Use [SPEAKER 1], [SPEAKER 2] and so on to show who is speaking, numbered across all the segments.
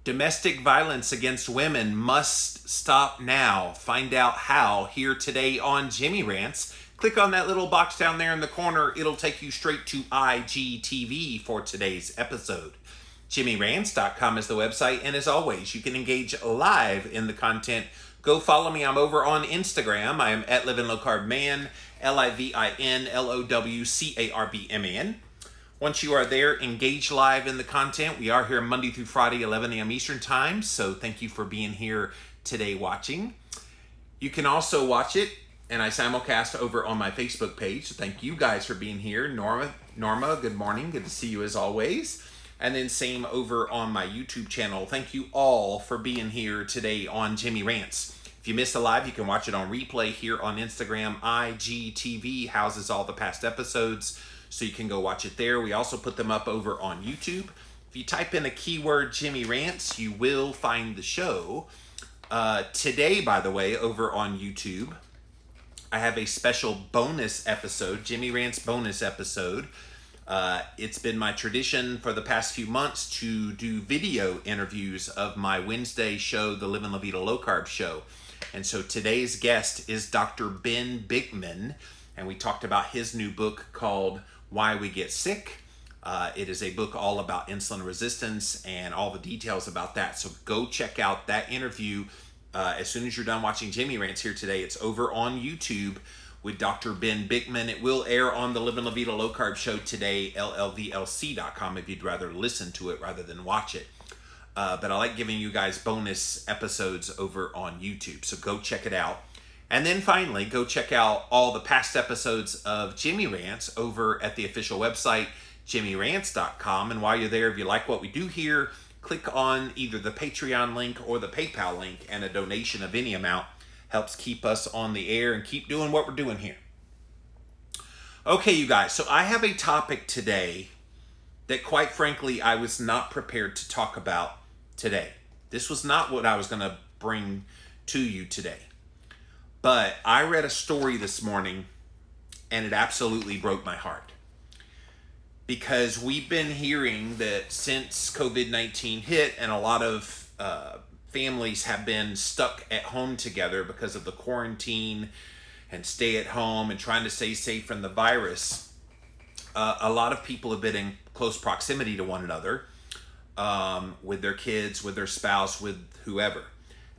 [SPEAKER 1] Domestic violence against women must stop now. Find out how here today on Jimmy Rants. Click on that little box down there in the corner. It'll take you straight to IGTV for today's episode. JimmyRants.com is the website, and as always, you can engage live in the content. Go follow me. I'm over on Instagram. I am at Living Low Carb Man, LIVINLOWCARBMAN. Once you are there, engage live in the content. We are here Monday through Friday, 11 a.m. Eastern Time, so thank you for being here today watching. You can also watch it, and I simulcast over on my Facebook page, so thank you guys for being here. Norma, good morning. Good to see you as always. And then same over on my YouTube channel. Thank you all for being here today on Jimmy Rants. If you missed the live, you can watch it on replay here on Instagram. IGTV houses all the past episodes, so you can go watch it there. We also put them up over on YouTube. If you type in a keyword Jimmy Rants, you will find the show. Today, by the way, over on YouTube, I have a special bonus episode, Jimmy Rants bonus episode. It's been my tradition for the past few months to do video interviews of my Wednesday show, the Living La Vida Low Carb Show. And so today's guest is Dr. Ben Bigman, and we talked about his new book called Why We Get Sick. It is a book all about insulin resistance and all the details about that. So go check out that interview as soon as you're done watching Jimmy Rants here today. It's over on YouTube with Dr. Ben Bigman. It will air on the Living La Vida Low Carb Show today, LLVLC.com, if you'd rather listen to it rather than watch it. But I like giving you guys bonus episodes over on YouTube, so go check it out. And then finally, go check out all the past episodes of Jimmy Rants over at the official website, JimmyRants.com. And while you're there, if you like what we do here, click on either the Patreon link or the PayPal link, and a donation of any amount helps keep us on the air and keep doing what we're doing here. Okay, you guys, so I have a topic today that, quite frankly, I was not prepared to talk about today. This was not what I was going to bring to you today. But I read a story this morning, and it absolutely broke my heart. Because we've been hearing that since COVID-19 hit, and a lot of families have been stuck at home together because of the quarantine and stay at home and trying to stay safe from the virus, a lot of people have been in close proximity to one another, with their kids, with their spouse, with whoever.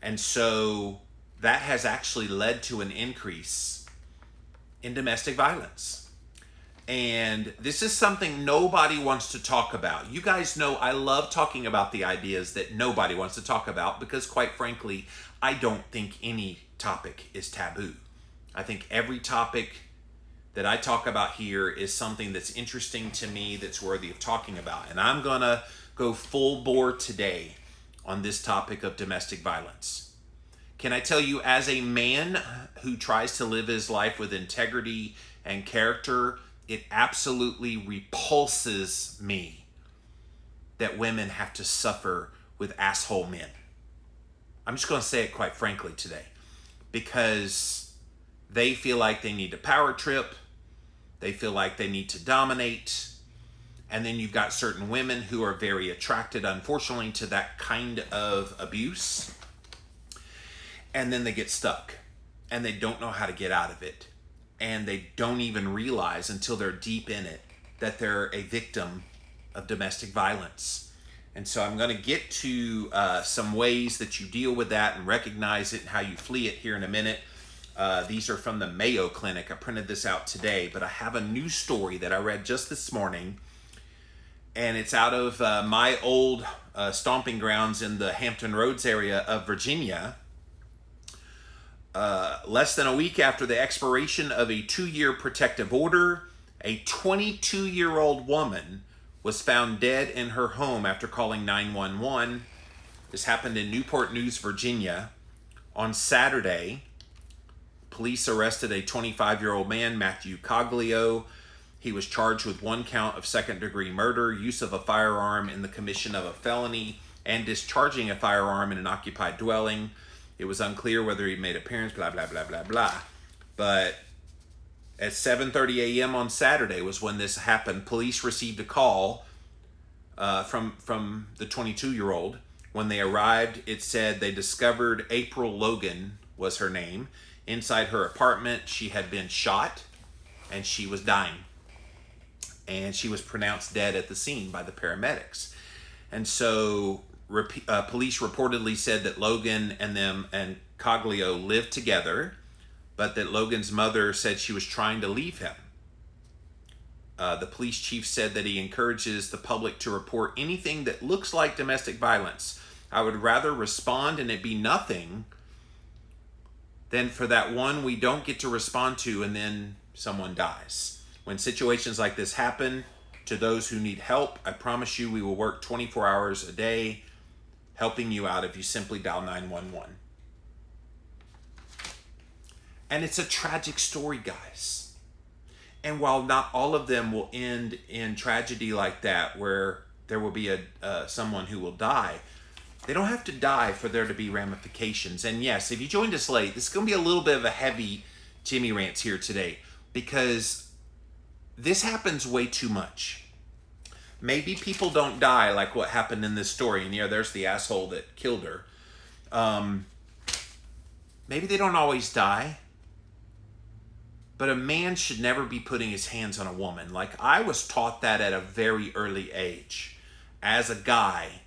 [SPEAKER 1] And so that has actually led to an increase in domestic violence. And this is something nobody wants to talk about. You guys know I love talking about the ideas that nobody wants to talk about because, quite frankly, I don't think any topic is taboo. I think every topic that I talk about here is something that's interesting to me, that's worthy of talking about. And I'm going to go full bore today on this topic of domestic violence. Can I tell you, as a man who tries to live his life with integrity and character, it absolutely repulses me that women have to suffer with asshole men. I'm just going to say it quite frankly today, because they feel like they need to power trip, they feel like they need to dominate, and then you've got certain women who are very attracted, unfortunately, to that kind of abuse. And then they get stuck, and they don't know how to get out of it. And they don't even realize until they're deep in it that they're a victim of domestic violence. And so I'm going to get to some ways that you deal with that and recognize it and how you flee it here in a minute. These are from the Mayo Clinic. I printed this out today, but I have a new story that I read just this morning. And it's out of my old stomping grounds in the Hampton Roads area of Virginia. Less than a week after the expiration of a 2-year protective order, a 22-year-old woman was found dead in her home after calling 911. This happened in Newport News, Virginia. On Saturday, police arrested a 25-year-old man, Matthew Coglio. He was charged with 1 count of second-degree murder, use of a firearm in the commission of a felony, and discharging a firearm in an occupied dwelling. It was unclear whether he made appearance, blah, blah, blah, blah, blah. But at 7:30 a.m. on Saturday was when this happened. Police received a call from the 22-year-old When they arrived, it said they discovered April Logan was her name. Inside her apartment, she had been shot and she was dying. And she was pronounced dead at the scene by the paramedics. And so police reportedly said that Logan and Coglio lived together, but that Logan's mother said she was trying to leave him. The police chief said that he encourages the public to report anything that looks like domestic violence. I would rather respond and it be nothing than for that one we don't get to respond to and then someone dies. When situations like this happen to those who need help, I promise you we will work 24 hours a day helping you out if you simply dial 911. And it's a tragic story, guys. And while not all of them will end in tragedy like that, where there will be someone who will die, they don't have to die for there to be ramifications. And yes, if you joined us late, this is going to be a little bit of a heavy Jimmy Rants here today, because this happens way too much. Maybe people don't die like what happened in this story. And there's the asshole that killed her. Maybe they don't always die. But a man should never be putting his hands on a woman. Like, I was taught that at a very early age. As a guy,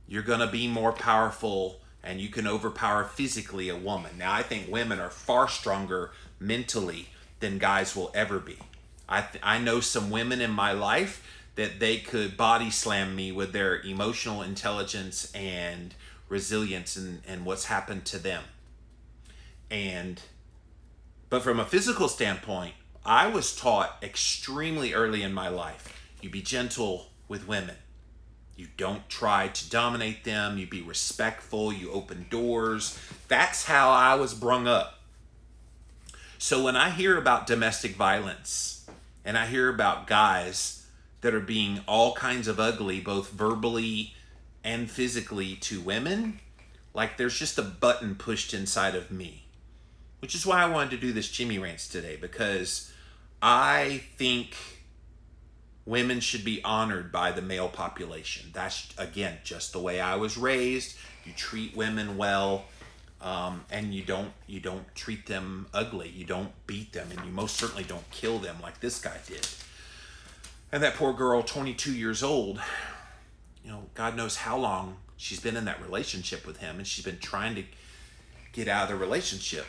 [SPEAKER 1] you're going to be more powerful and you can overpower physically a woman. Now, I think women are far stronger mentally than guys will ever be. I know some women in my life that they could body slam me with their emotional intelligence and resilience and what's happened to them. But from a physical standpoint, I was taught extremely early in my life, you be gentle with women. You don't try to dominate them. You be respectful. You open doors. That's how I was brung up. So when I hear about domestic violence and I hear about guys that are being all kinds of ugly, both verbally and physically to women, like there's just a button pushed inside of me. Which is why I wanted to do this Jimmy Rants today, because I think women should be honored by the male population. That's, again, just the way I was raised. You treat women well, and you don't treat them ugly. You don't beat them, and you most certainly don't kill them like this guy did. And that poor girl, 22 years old, God knows how long she's been in that relationship with him, and she's been trying to get out of the relationship.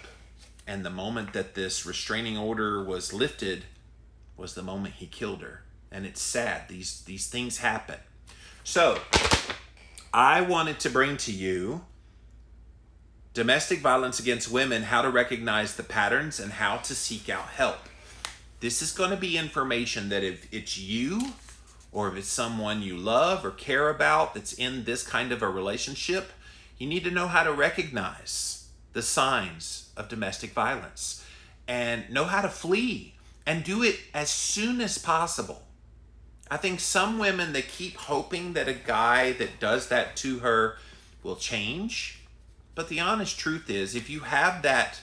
[SPEAKER 1] And the moment that this restraining order was lifted was the moment he killed her. And it's sad. These things happen. So, I wanted to bring to you domestic violence against women, how to recognize the patterns and how to seek out help. This is going to be information that if it's you or if it's someone you love or care about that's in this kind of a relationship, you need to know how to recognize the signs of domestic violence and know how to flee and do it as soon as possible. I think some women, they keep hoping that a guy that does that to her will change. But the honest truth is, if you have that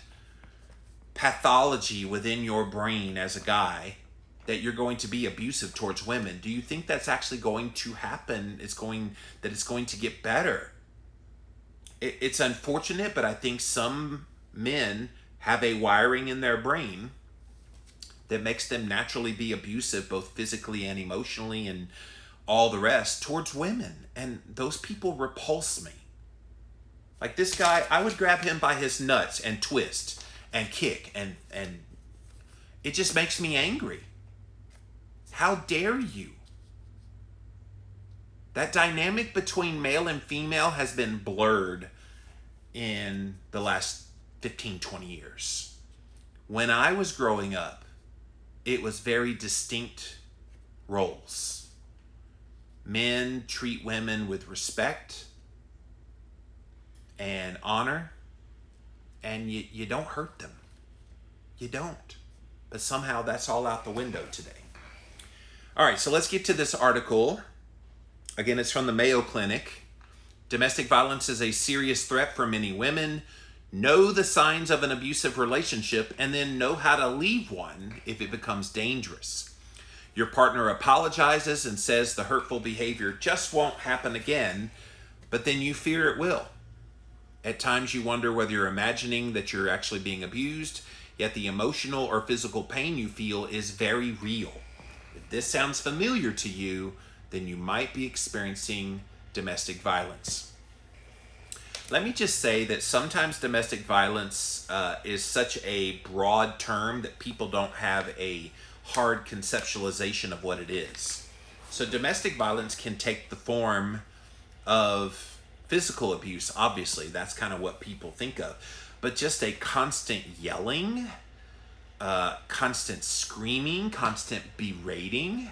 [SPEAKER 1] pathology within your brain as a guy that you're going to be abusive towards women, do you think that's actually going to happen? It's going to get better? It's unfortunate, but I think some men have a wiring in their brain that makes them naturally be abusive, both physically and emotionally and all the rest, towards women. And those people repulse me. Like this guy, I would grab him by his nuts and twist and kick, and it just makes me angry. How dare you? That dynamic between male and female has been blurred in the last 15, 20 years. When I was growing up, it was very distinct roles. Men treat women with respect and honor, and you don't hurt them. You don't. But somehow that's all out the window today. All right, so let's get to this article. Again, it's from the Mayo Clinic. Domestic violence is a serious threat for many women. Know the signs of an abusive relationship and then know how to leave one if it becomes dangerous. Your partner apologizes and says the hurtful behavior just won't happen again, but then you fear it will. At times you wonder whether you're imagining that you're actually being abused, yet the emotional or physical pain you feel is very real. If this sounds familiar to you, then you might be experiencing domestic violence. Let me just say that sometimes domestic violence is such a broad term that people don't have a hard conceptualization of what it is. So domestic violence can take the form of physical abuse, obviously. That's kind of what people think of. But just a constant yelling, constant screaming, constant berating,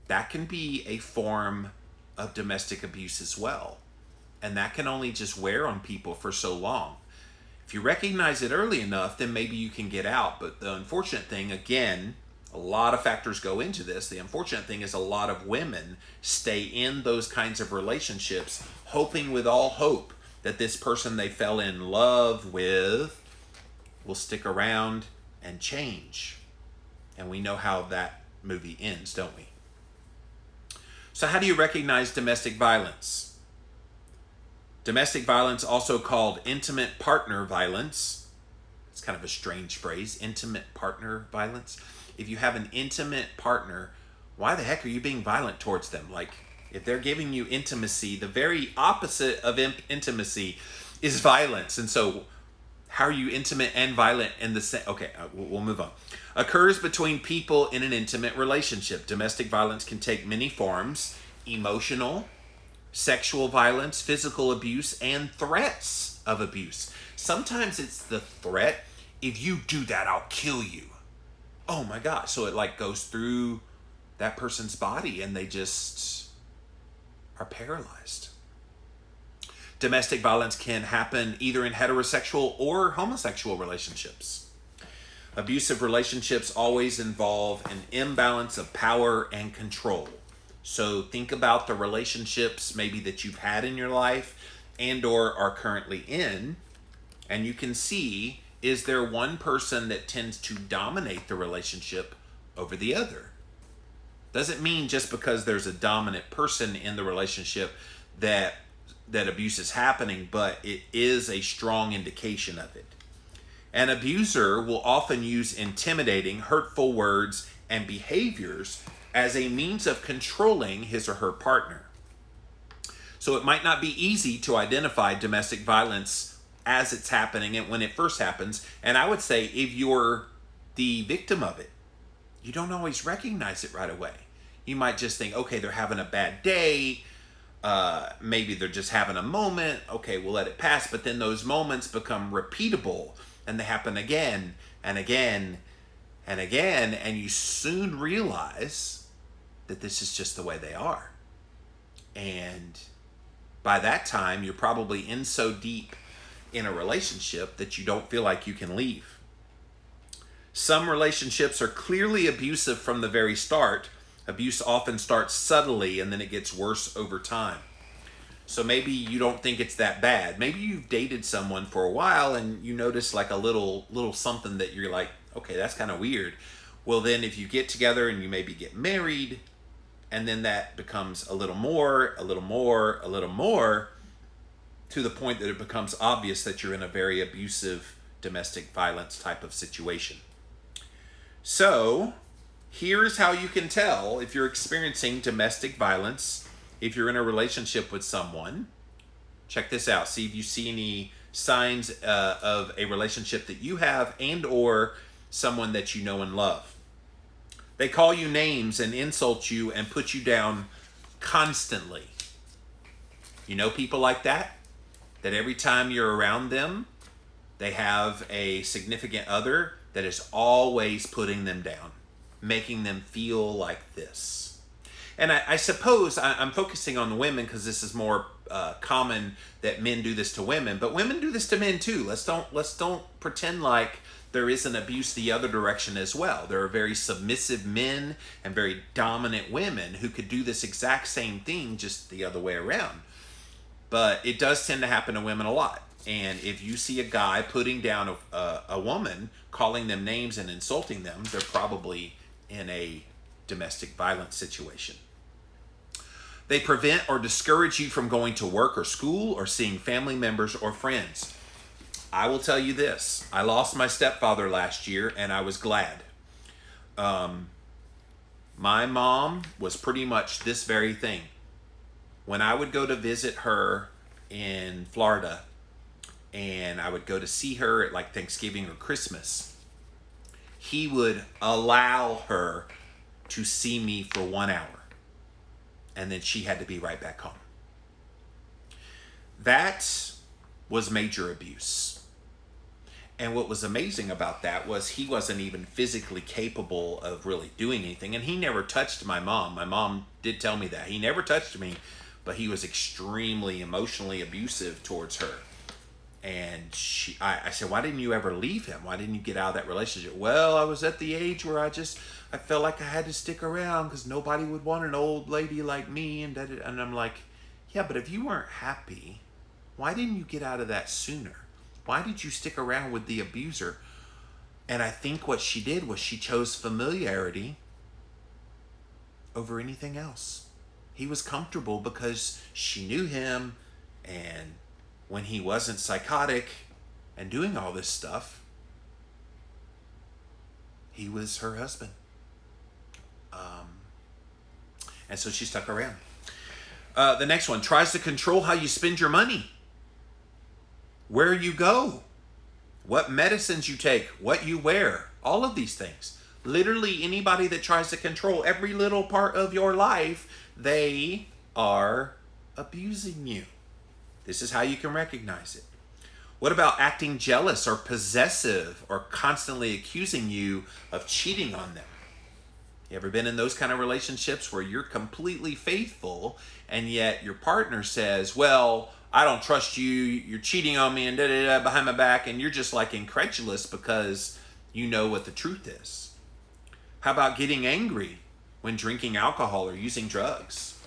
[SPEAKER 1] that can be a form of domestic abuse as well. And that can only just wear on people for so long. If you recognize it early enough, then maybe you can get out. But the unfortunate thing, again, a lot of factors go into this. The unfortunate thing is a lot of women stay in those kinds of relationships, hoping with all hope that this person they fell in love with will stick around and change. And we know how that movie ends, don't we? So how do you recognize domestic violence? Domestic violence, also called intimate partner violence. It's kind of a strange phrase, intimate partner violence. If you have an intimate partner, why the heck are you being violent towards them? Like, if they're giving you intimacy, the very opposite of intimacy is violence. And so, how are you intimate and violent in the same? Okay, we'll move on. Occurs between people in an intimate relationship. Domestic violence can take many forms: emotional, sexual violence, physical abuse, and threats of abuse. Sometimes it's the threat: if you do that, I'll kill you. Oh my gosh. So it like goes through that person's body and they just are paralyzed. Domestic violence can happen either in heterosexual or homosexual relationships. Abusive relationships always involve an imbalance of power and control. So think about the relationships maybe that you've had in your life and or are currently in, and you can see, is there one person that tends to dominate the relationship over the other? Doesn't mean just because there's a dominant person in the relationship that abuse is happening, but it is a strong indication of it. An abuser will often use intimidating, hurtful words and behaviors as a means of controlling his or her partner. So it might not be easy to identify domestic violence as it's happening and when it first happens. And I would say if you're the victim of it, you don't always recognize it right away. You might just think, okay, they're having a bad day. Maybe they're just having a moment. Okay, we'll let it pass. But then those moments become repeatable and they happen again and again and again. And you soon realize that this is just the way they are. And by that time, you're probably in so deep in a relationship that you don't feel like you can leave. Some relationships are clearly abusive from the very start. Abuse often starts subtly and then it gets worse over time. So maybe you don't think it's that bad. Maybe you've dated someone for a while and you notice like a little something that you're like, okay, that's kind of weird. Well, then if you get together and you maybe get married, and then that becomes a little more, to the point that it becomes obvious that you're in a very abusive domestic violence type of situation. So, here's how you can tell if you're experiencing domestic violence, if you're in a relationship with someone. Check this out. See if you see any signs of a relationship that you have and or someone that you know and love. They call you names and insult you and put you down constantly. You know people like that? That every time you're around them, they have a significant other that is always putting them down, making them feel like this. And I suppose I'm focusing on the women because this is more common that men do this to women, but women do this to men too. Let's don't pretend like there isn't abuse the other direction as well. There are very submissive men and very dominant women who could do this exact same thing, just the other way around. But it does tend to happen to women a lot. And if you see a guy putting down a woman, calling them names and insulting them, they're probably in a domestic violence situation. They prevent or discourage you from going to work or school or seeing family members or friends. I will tell you this. I lost my stepfather last year, and I was glad. My mom was pretty much this very thing. When I would go to visit her in Florida, and I would go to see her at like Thanksgiving or Christmas, he would allow her to see me for 1 hour. And then she had to be right back home. That was major abuse. And what was amazing about that was he wasn't even physically capable of really doing anything. And he never touched my mom. My mom did tell me that. He never touched me, but he was extremely emotionally abusive towards her. And I said, why didn't you ever leave him? Why didn't you get out of that relationship? Well, I was at the age where I felt like I had to stick around because nobody would want an old lady like me. And I'm like, yeah, but if you weren't happy, why didn't you get out of that sooner? Why did you stick around with the abuser? And I think what she did was she chose familiarity over anything else. He was comfortable because she knew him, and when he wasn't psychotic and doing all this stuff, he was her husband. And so she stuck around. The next one, tries to control how you spend your money, where you go, what medicines you take, what you wear, all of these things. Literally anybody that tries to control every little part of your life, they are abusing you. This is how you can recognize it. What about acting jealous or possessive or constantly accusing you of cheating on them? You ever been in those kind of relationships where you're completely faithful and yet your partner says, well, I don't trust you, you're cheating on me and da-da-da behind my back, and you're just like incredulous because you know what the truth is? How about getting angry when drinking alcohol or using drugs?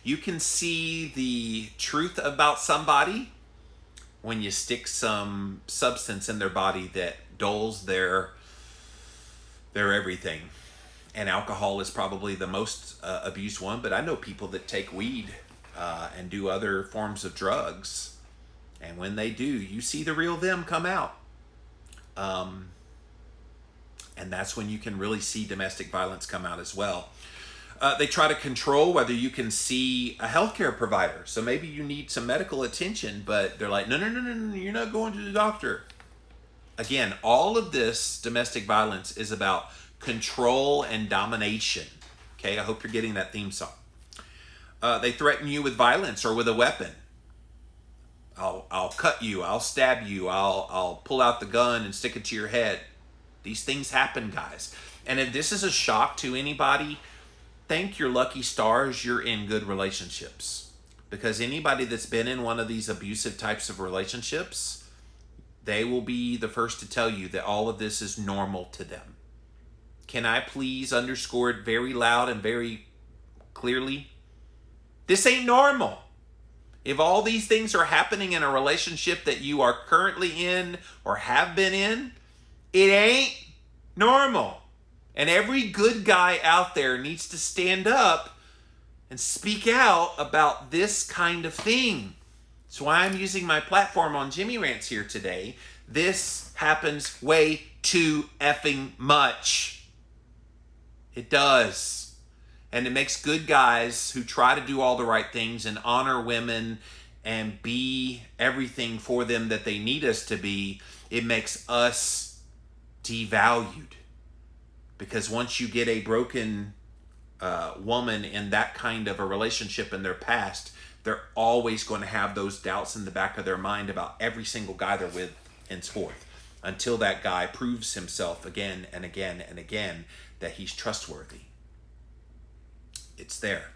[SPEAKER 1] You can see the truth about somebody when you stick some substance in their body that dulls their everything. And alcohol is probably the most abused one, but I know people that take weed and do other forms of drugs. And when they do, you see the real them come out. And that's when you can really see domestic violence come out as well. They try to control whether you can see a healthcare provider. So maybe you need some medical attention, but they're like, no, you're not going to the doctor. Again, all of this domestic violence is about control and domination. Okay, I hope you're getting that theme song. They threaten you with violence or with a weapon. I'll cut you, I'll stab you, I'll pull out the gun and stick it to your head. These things happen, guys. And if this is a shock to anybody, thank your lucky stars you're in good relationships. Because anybody that's been in one of these abusive types of relationships, they will be the first to tell you that all of this is normal to them. Can I please underscore it very loud and very clearly? This ain't normal. If all these things are happening in a relationship that you are currently in or have been in, it ain't normal. And every good guy out there needs to stand up and speak out about this kind of thing. That's why I'm using my platform on Jimmy Rants here today. This happens way too effing much. It does. And it makes good guys who try to do all the right things and honor women and be everything for them that they need us to be, it makes us devalued. Because once you get a broken woman in that kind of a relationship in their past, they're always going to have those doubts in the back of their mind about every single guy they're with henceforth, until that guy proves himself again and again and again that he's trustworthy. It's there.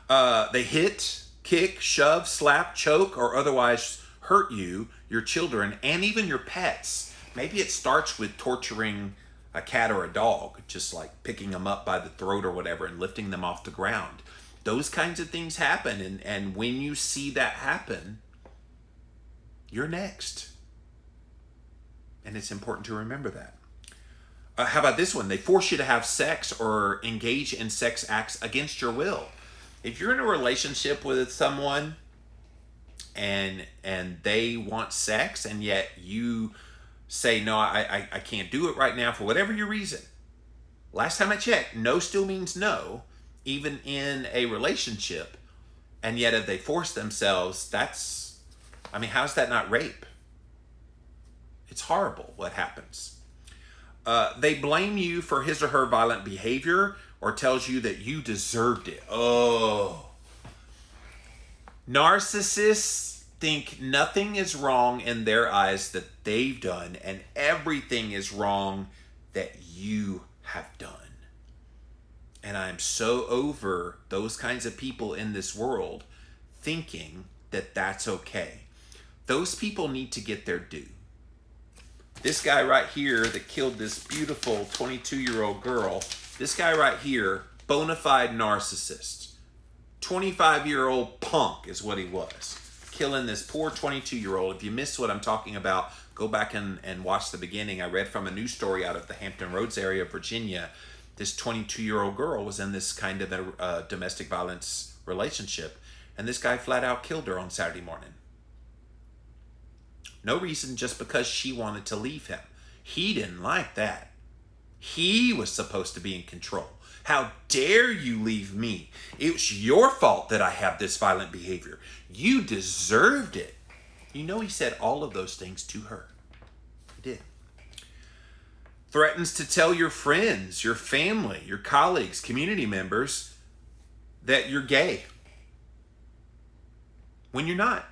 [SPEAKER 1] They hit, kick, shove, slap, choke, or otherwise hurt you, your children, and even your pets. Maybe it starts with torturing a cat or a dog, just like picking them up by the throat or whatever and lifting them off the ground. Those kinds of things happen, and when you see that happen, you're next. And it's important to remember that. How about this one? They force you to have sex or engage in sex acts against your will. If you're in a relationship with someone and they want sex, and yet you say, no, I can't do it right now for whatever your reason. Last time I checked, no still means no, even in a relationship. And yet if they force themselves, how's that not rape? It's horrible what happens. They blame you for his or her violent behavior or tells you that you deserved it. Oh. Narcissists think nothing is wrong in their eyes that they've done, and everything is wrong that you have done. And I'm so over those kinds of people in this world thinking that that's okay. Those people need to get their due. This guy right here that killed this beautiful 22-year-old girl, this guy right here, bona fide narcissist. 25-year-old punk is what he was. Killing this poor 22-year-old. If you missed what I'm talking about, go back and watch the beginning. I read from a news story out of the Hampton Roads area of Virginia. This 22-year-old girl was in this kind of a domestic violence relationship, and this guy flat out killed her on Saturday morning. No reason, just because she wanted to leave him. He didn't like that. He was supposed to be in control. How dare you leave me? It's your fault that I have this violent behavior. You deserved it. You know, he said all of those things to her. He did. Threatens to tell your friends, your family, your colleagues, community members that you're gay. When you're not.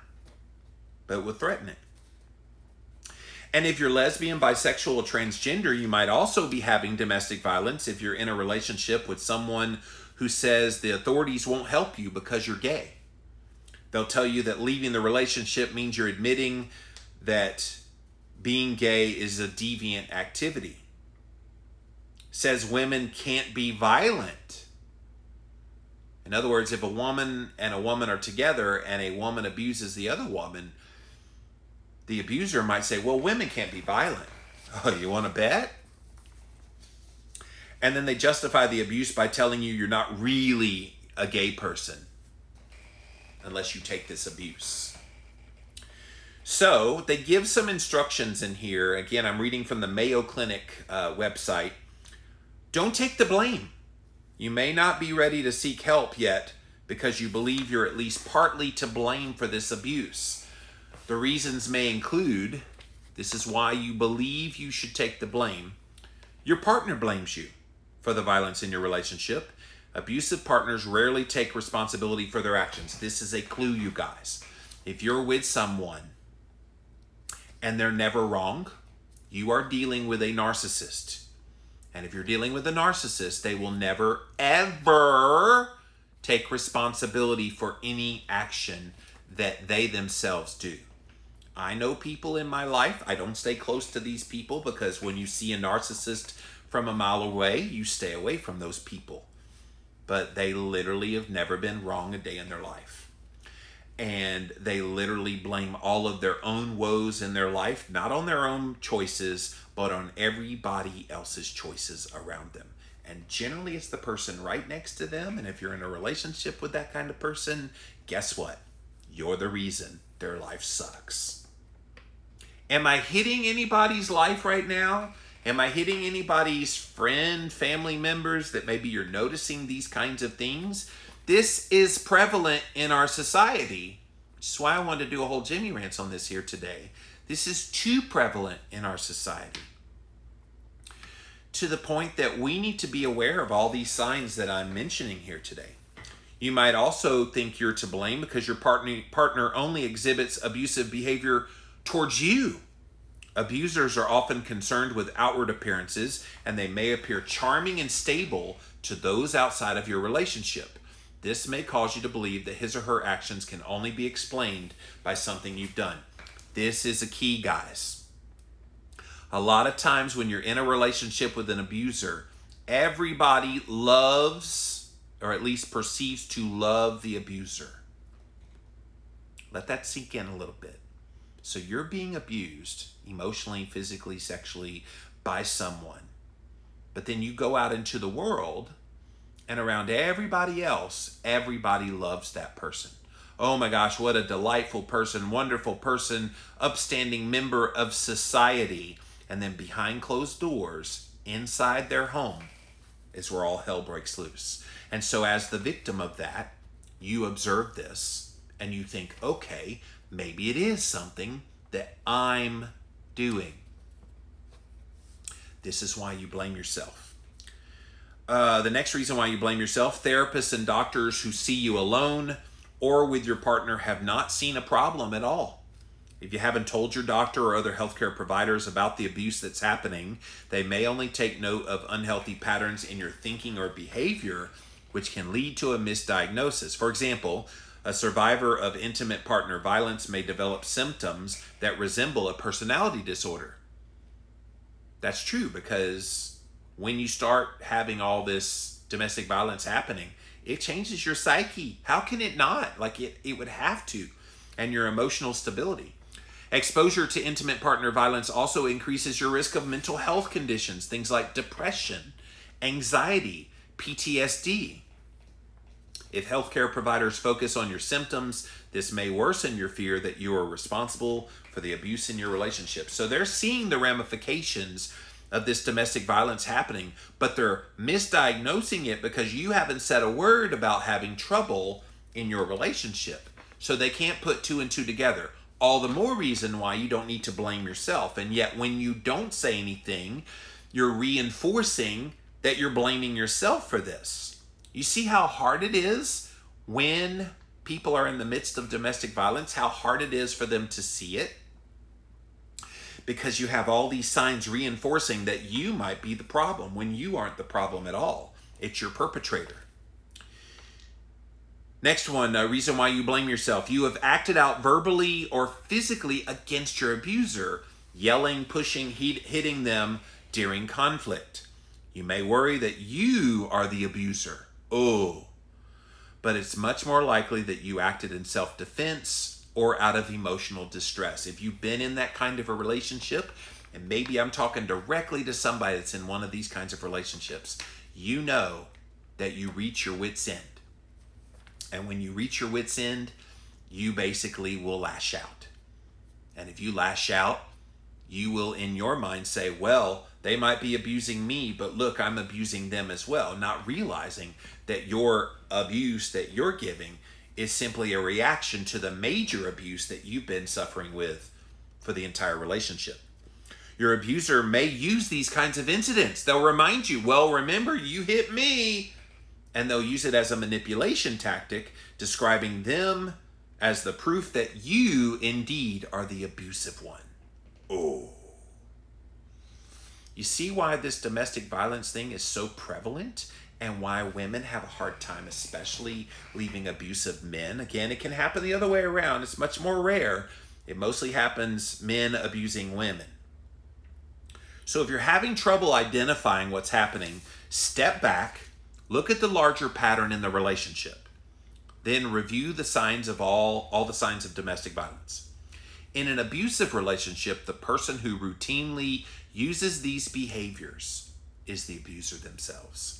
[SPEAKER 1] But will threaten it. And if you're lesbian, bisexual, or transgender, you might also be having domestic violence if you're in a relationship with someone who says the authorities won't help you because you're gay. They'll tell you that leaving the relationship means you're admitting that being gay is a deviant activity. Says women can't be violent. In other words, if a woman and a woman are together and a woman abuses the other woman, the abuser might say, well, women can't be violent. Oh, you want to bet? And then they justify the abuse by telling you you're not really a gay person unless you take this abuse. So they give some instructions in here. Again, I'm reading from the Mayo Clinic website. Don't take the blame. You may not be ready to seek help yet because you believe you're at least partly to blame for this abuse. The reasons may include, this is why you believe you should take the blame. Your partner blames you for the violence in your relationship. Abusive partners rarely take responsibility for their actions. This is a clue, you guys. If you're with someone and they're never wrong, you are dealing with a narcissist. And if you're dealing with a narcissist, they will never, ever take responsibility for any action that they themselves do. I know people in my life. I don't stay close to these people because when you see a narcissist from a mile away, you stay away from those people. But they literally have never been wrong a day in their life. And they literally blame all of their own woes in their life, not on their own choices, but on everybody else's choices around them. And generally it's the person right next to them. And if you're in a relationship with that kind of person, guess what? You're the reason their life sucks. Am I hitting anybody's life right now? Am I hitting anybody's friend, family members that maybe you're noticing these kinds of things? This is prevalent in our society, which is why I wanted to do a whole Jimmy Rants on this here today. This is too prevalent in our society, to the point that we need to be aware of all these signs that I'm mentioning here today. You might also think you're to blame because your partner only exhibits abusive behavior towards you. Abusers are often concerned with outward appearances, and they may appear charming and stable to those outside of your relationship. This may cause you to believe that his or her actions can only be explained by something you've done. This is a key, guys. A lot of times when you're in a relationship with an abuser, everybody loves, or at least perceives to love, the abuser. Let that sink in a little bit. So you're being abused emotionally, physically, sexually by someone. But then you go out into the world And around everybody else, everybody loves that person. Oh my gosh, what a delightful person, wonderful person, upstanding member of society. And then behind closed doors, inside their home, is where all hell breaks loose. And so as the victim of that, you observe this and you think, okay, maybe it is something that I'm doing. This is why you blame yourself. The next reason why you blame yourself, therapists and doctors who see you alone or with your partner have not seen a problem at all. If you haven't told your doctor or other healthcare providers about the abuse that's happening, they may only take note of unhealthy patterns in your thinking or behavior, which can lead to a misdiagnosis. For example, a survivor of intimate partner violence may develop symptoms that resemble a personality disorder. That's true, because when you start having all this domestic violence happening, it changes your psyche. How can it not? Like it would have to. And your emotional stability. Exposure to intimate partner violence also increases your risk of mental health conditions, things like depression, anxiety, PTSD. If healthcare providers focus on your symptoms, this may worsen your fear that you are responsible for the abuse in your relationship. So they're seeing the ramifications of this domestic violence happening, but they're misdiagnosing it because you haven't said a word about having trouble in your relationship. So they can't put two and two together. All the more reason why you don't need to blame yourself. And yet when you don't say anything, you're reinforcing that you're blaming yourself for this. You see how hard it is when people are in the midst of domestic violence, how hard it is for them to see it? Because you have all these signs reinforcing that you might be the problem when you aren't the problem at all. It's your perpetrator. Next one, reason why you blame yourself. You have acted out verbally or physically against your abuser, yelling, pushing, hitting them during conflict. You may worry that you are the abuser. Oh, but it's much more likely that you acted in self-defense or out of emotional distress. If you've been in that kind of a relationship, and maybe I'm talking directly to somebody that's in one of these kinds of relationships, you know that you reach your wit's end. And when you reach your wit's end, you basically will lash out. And if you lash out, you will in your mind say, well, they might be abusing me, but look, I'm abusing them as well, not realizing that your abuse that you're giving is simply a reaction to the major abuse that you've been suffering with for the entire relationship. Your abuser may use these kinds of incidents. They'll remind you, well, remember, you hit me. And they'll use it as a manipulation tactic, describing them as the proof that you indeed are the abusive one. Oh. You see why this domestic violence thing is so prevalent? And why women have a hard time, especially leaving abusive men. Again, it can happen the other way around. It's much more rare. It mostly happens men abusing women. So if you're having trouble identifying what's happening, step back, look at the larger pattern in the relationship. Then review the signs of all the signs of domestic violence. In an abusive relationship, the person who routinely uses these behaviors is the abuser themselves.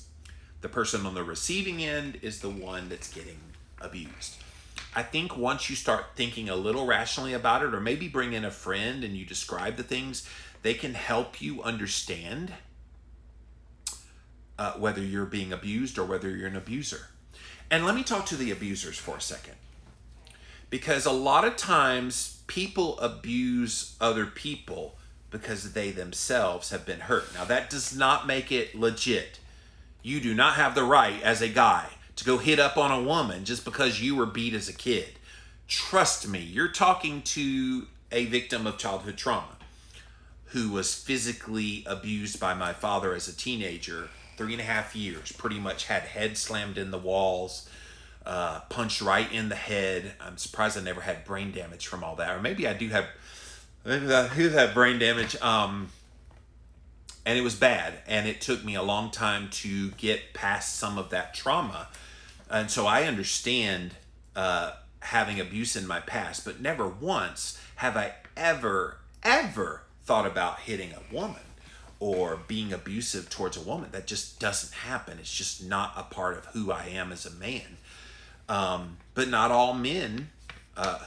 [SPEAKER 1] The person on the receiving end is the one that's getting abused. I think once you start thinking a little rationally about it, or maybe bring in a friend and you describe the things, they can help you understand whether you're being abused or whether you're an abuser. And let me talk to the abusers for a second. Because a lot of times people abuse other people because they themselves have been hurt. Now that does not make it legit. You do not have the right as a guy to go hit up on a woman just because you were beat as a kid. Trust me, you're talking to a victim of childhood trauma who was physically abused by my father as a teenager, 3.5 years, pretty much had head slammed in the walls, punched right in the head. I'm surprised I never had brain damage from all that. Or maybe I do have brain damage. And it was bad, and it took me a long time to get past some of that trauma. And so I understand having abuse in my past, but never once have I ever thought about hitting a woman or being abusive towards a woman. That just doesn't happen. It's just not a part of who I am as a man. But not all men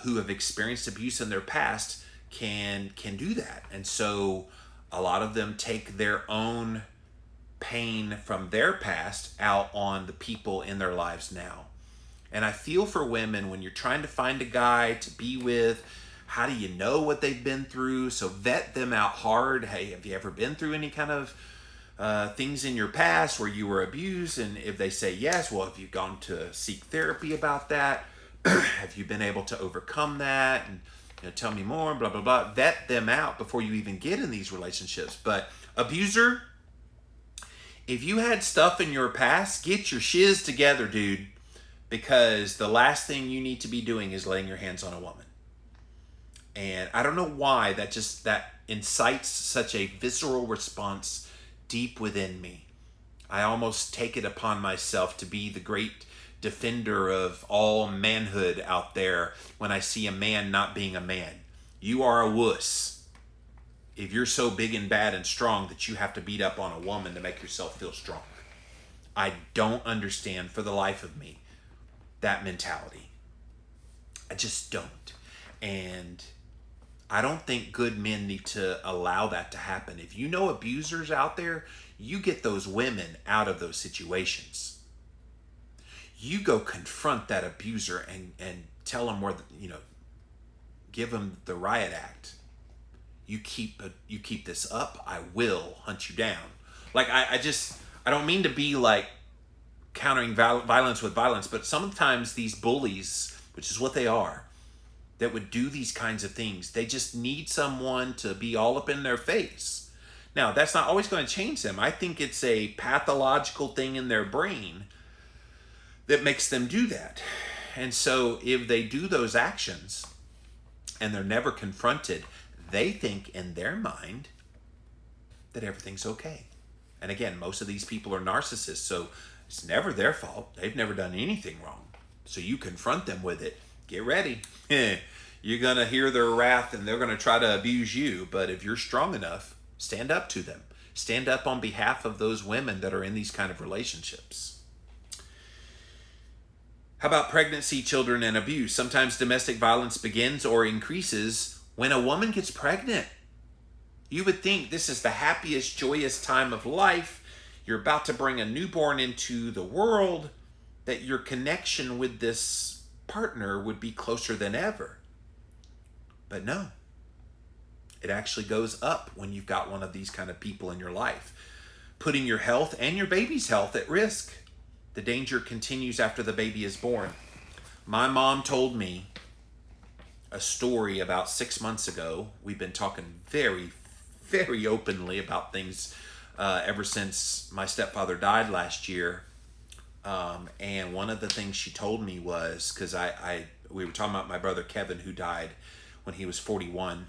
[SPEAKER 1] who have experienced abuse in their past can do that. And so a lot of them take their own pain from their past out on the people in their lives now. And I feel for women when you're trying to find a guy to be with. How do you know what they've been through? So vet them out hard. Hey, have you ever been through any kind of things in your past where you were abused? And if they say yes, well, have you gone to seek therapy about that? Have you been able to overcome that? And tell me more, blah, blah, blah. Vet them out before you even get in these relationships. But abuser, if you had stuff in your past, get your shiz together, dude. Because the last thing you need to be doing is laying your hands on a woman. And I don't know why that incites such a visceral response deep within me. I almost take it upon myself to be the great defender of all manhood out there when I see a man not being a man. You are a wuss if you're so big and bad and strong that you have to beat up on a woman to make yourself feel strong. I don't understand for the life of me that mentality. I just don't. And I don't think good men need to allow that to happen. If you know abusers out there, you get those women out of those situations. You go confront that abuser and tell them where, give them the riot act. You keep this up, I will hunt you down. Like, I don't mean to be like countering violence with violence, but sometimes these bullies, which is what they are, that would do these kinds of things, they just need someone to be all up in their face. Now, that's not always going to change them. I think it's a pathological thing in their brain that makes them do that. And so if they do those actions and they're never confronted, they think in their mind that everything's okay. And again, most of these people are narcissists, so it's never their fault. They've never done anything wrong. So you confront them with it. Get ready. You're going to hear their wrath and they're going to try to abuse you. But if you're strong enough, stand up to them. Stand up on behalf of those women that are in these kind of relationships. How about pregnancy, children, and abuse? Sometimes domestic violence begins or increases when a woman gets pregnant. You would think this is the happiest, joyous time of life. You're about to bring a newborn into the world, that your connection with this partner would be closer than ever. But no, it actually goes up when you've got one of these kind of people in your life, putting your health and your baby's health at risk. The danger continues after the baby is born. My mom told me a story about 6 months ago. We've been talking very, very openly about things ever since my stepfather died last year. And one of the things she told me was, because we were talking about my brother Kevin, who died when he was 41.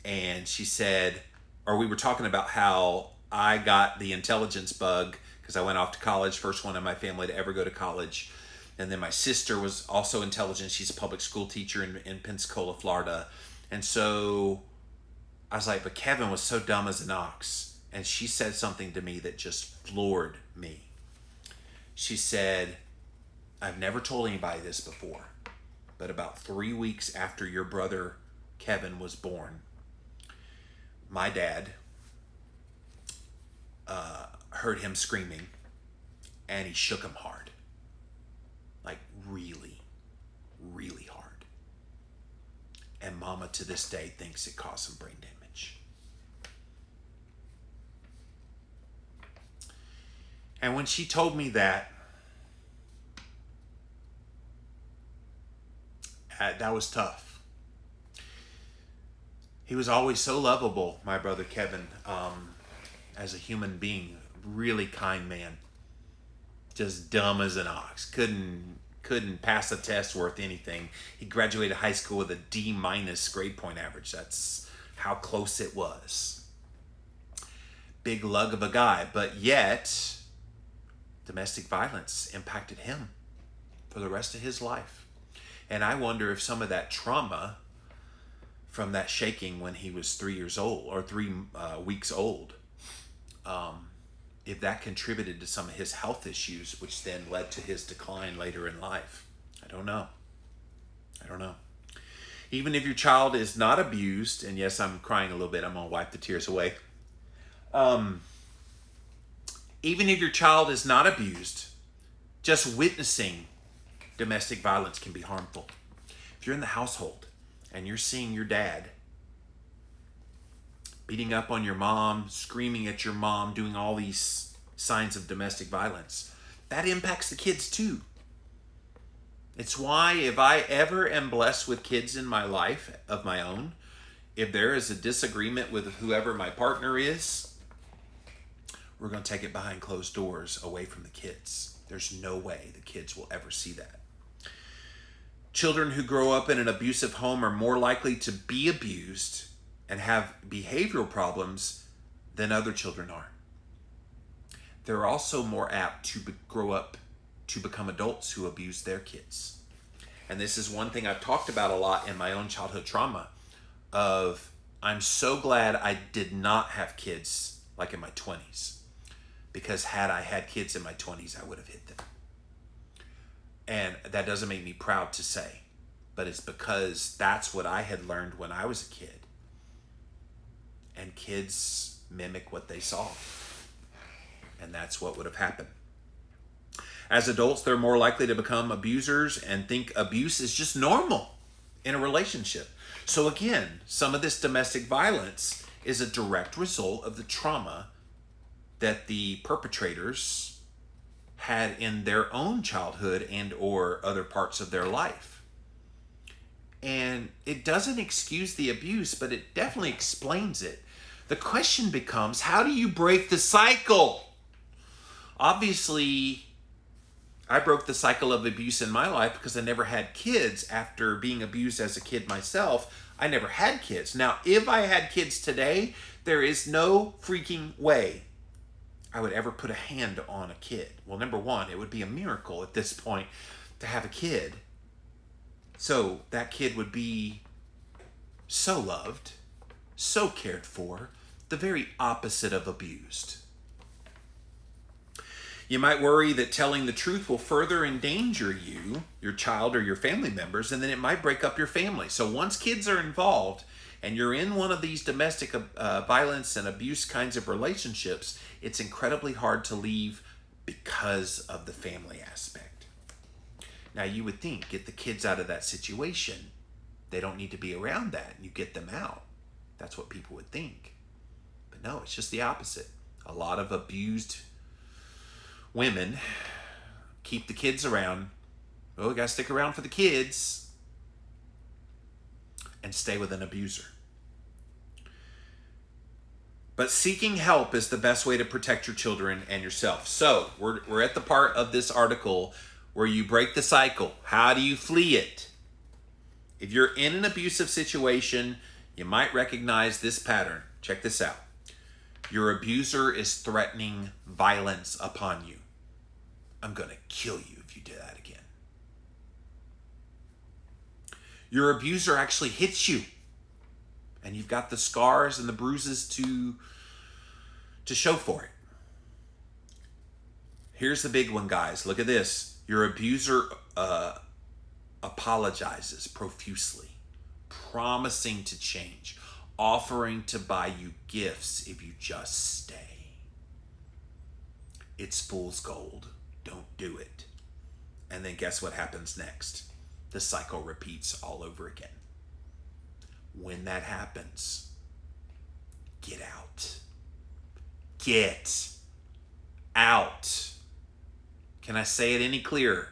[SPEAKER 1] And she said, or we were talking about how I got the intelligence bug because I went off to college, first one in my family to ever go to college. And then my sister was also intelligent. She's a public school teacher in Pensacola, Florida. And so I was like, but Kevin was so dumb as an ox. And she said something to me that just floored me. She said, I've never told anybody this before, but about 3 weeks after your brother Kevin was born, my dad heard him screaming, and he shook him hard. Like really, really hard. And Mama to this day thinks it caused him brain damage. And when she told me that, that was tough. He was always so lovable, my brother Kevin, as a human being, really kind man. Just dumb as an ox. Couldn't pass a test worth anything. He graduated high school with a D- grade point average. That's how close it was. Big lug of a guy, but yet domestic violence impacted him for the rest of his life. And I wonder if some of that trauma from that shaking when he was 3 years old or 3 weeks old if that contributed to some of his health issues, which then led to his decline later in life. I don't know. Even if your child is not abused, and yes, I'm crying a little bit. I'm going to wipe the tears away. Even if your child is not abused, just witnessing domestic violence can be harmful. If you're in the household and you're seeing your dad beating up on your mom, screaming at your mom, doing all these signs of domestic violence, that impacts the kids too. It's why if I ever am blessed with kids in my life of my own, if there is a disagreement with whoever my partner is, we're going to take it behind closed doors away from the kids. There's no way the kids will ever see that. Children who grow up in an abusive home are more likely to be abused and have behavioral problems than other children are. They're also more apt to grow up to become adults who abuse their kids. And this is one thing I've talked about a lot in my own childhood trauma of, I'm so glad I did not have kids like in my 20s, because had I had kids in my 20s, I would have hit them. And that doesn't make me proud to say, but it's because that's what I had learned when I was a kid. And kids mimic what they saw. And that's what would have happened. As adults, they're more likely to become abusers and think abuse is just normal in a relationship. So again, some of this domestic violence is a direct result of the trauma that the perpetrators had in their own childhood and or other parts of their life. And it doesn't excuse the abuse, but it definitely explains it. The question becomes, how do you break the cycle? Obviously, I broke the cycle of abuse in my life because I never had kids. After being abused as a kid myself, I never had kids. Now, if I had kids today, there is no freaking way I would ever put a hand on a kid. Well, number one, it would be a miracle at this point to have a kid. So that kid would be so loved, so cared for, the very opposite of abused. You might worry that telling the truth will further endanger you, your child, or your family members, and then it might break up your family. So once kids are involved and you're in one of these domestic violence and abuse kinds of relationships, it's incredibly hard to leave because of the family aspect. Now you would think, get the kids out of that situation. They don't need to be around that. You get them out. That's what people would think. But no, it's just the opposite. A lot of abused women keep the kids around. Oh, we gotta stick around for the kids and stay with an abuser. But seeking help is the best way to protect your children and yourself. So we're at the part of this article where you break the cycle. How do you flee it? If you're in an abusive situation, you might recognize this pattern. Check this out. Your abuser is threatening violence upon you. I'm going to kill you if you do that again. Your abuser actually hits you, and you've got the scars and the bruises to show for it. Here's the big one, guys. Look at this. Your abuser apologizes profusely, promising to change, offering to buy you gifts if you just stay. It's fool's gold. Don't do it. And then guess what happens next? The cycle repeats all over again. When that happens, get out. Get out. Can I say it any clearer?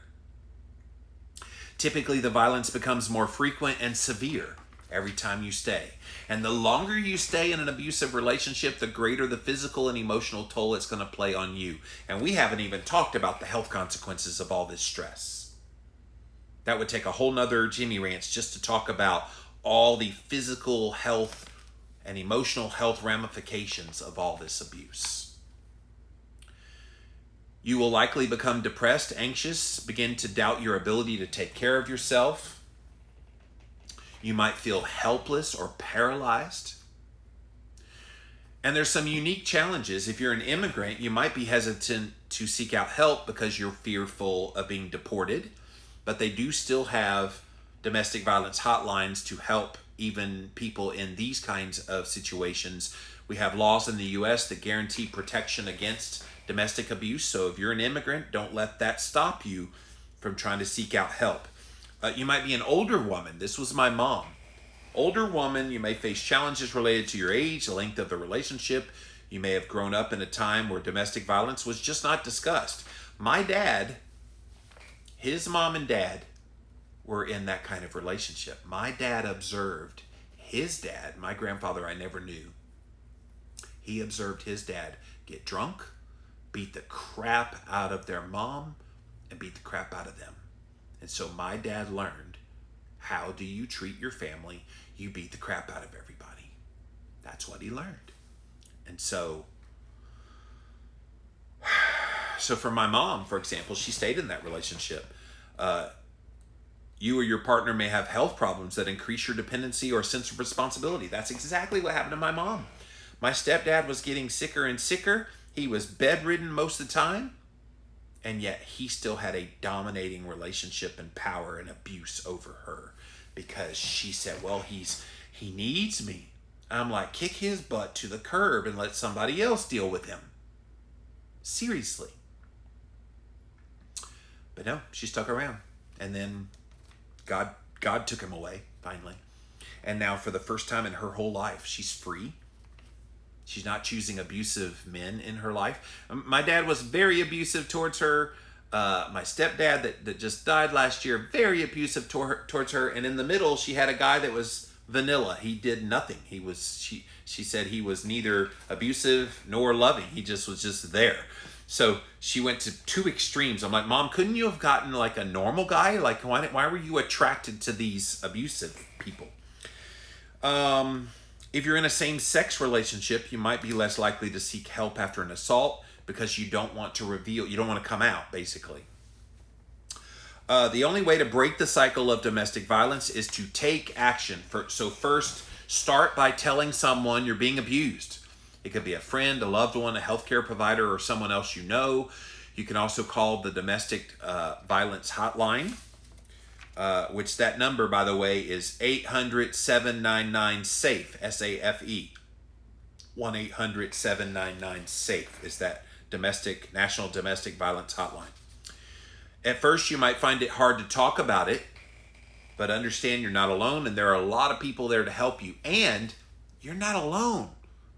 [SPEAKER 1] Typically, the violence becomes more frequent and severe every time you stay. And the longer you stay in an abusive relationship, the greater the physical and emotional toll it's going to play on you. And we haven't even talked about the health consequences of all this stress. That would take a whole nother Jimmy Rants just to talk about all the physical health and emotional health ramifications of all this abuse. You will likely become depressed, anxious, begin to doubt your ability to take care of yourself. You might feel helpless or paralyzed. And there's some unique challenges. If you're an immigrant, you might be hesitant to seek out help because you're fearful of being deported, but they do still have domestic violence hotlines to help even people in these kinds of situations. We have laws in the U.S. that guarantee protection against domestic abuse. So if you're an immigrant, don't let that stop you from trying to seek out help. You might be an older woman. This was my mom. Older woman, you may face challenges related to your age, the length of the relationship. You may have grown up in a time where domestic violence was just not discussed. My dad, his mom and dad were in that kind of relationship. My dad observed his dad, my grandfather I never knew. He observed his dad get drunk, beat the crap out of their mom, and beat the crap out of them. And so my dad learned, how do you treat your family? You beat the crap out of everybody. That's what he learned. And so for my mom, for example, she stayed in that relationship. You or your partner may have health problems that increase your dependency or sense of responsibility. That's exactly what happened to my mom. My stepdad was getting sicker and sicker. He was bedridden most of the time. And yet he still had a dominating relationship and power and abuse over her because she said, well, he needs me. I'm like, kick his butt to the curb and let somebody else deal with him. Seriously. But no, she stuck around. And then God took him away, finally. And now for the first time in her whole life, she's free. She's not choosing abusive men in her life. My dad was very abusive towards her. My stepdad that just died last year, very abusive towards her. And in the middle, she had a guy that was vanilla. He did nothing. She said he was neither abusive nor loving. He just was just there. So she went to two extremes. I'm like, Mom, couldn't you have gotten like a normal guy? Like, why were you attracted to these abusive people? If you're in a same-sex relationship, you might be less likely to seek help after an assault because you don't want to come out, basically. The only way to break the cycle of domestic violence is to take action. So first, start by telling someone you're being abused. It could be a friend, a loved one, a healthcare provider, or someone else you know. You can also call the domestic violence hotline. Which that number, by the way, is 800-799-SAFE, S-A-F-E. 1-800-799-SAFE is that National Domestic Violence Hotline. At first, you might find it hard to talk about it, but understand you're not alone, and there are a lot of people there to help you. And you're not alone.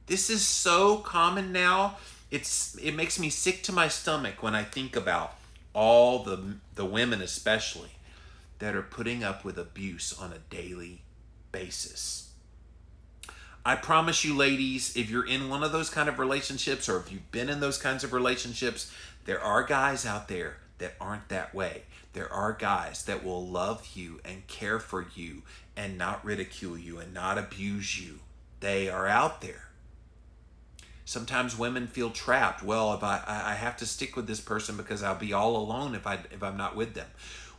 [SPEAKER 1] This is so common now. It makes me sick to my stomach when I think about all the women especially that are putting up with abuse on a daily basis. I promise you, ladies, if you're in one of those kind of relationships, or if you've been in those kinds of relationships, there are guys out there that aren't that way. There are guys that will love you and care for you and not ridicule you and not abuse you. They are out there. Sometimes women feel trapped. Well, if I have to stick with this person because I'll be all alone if I'm not with them.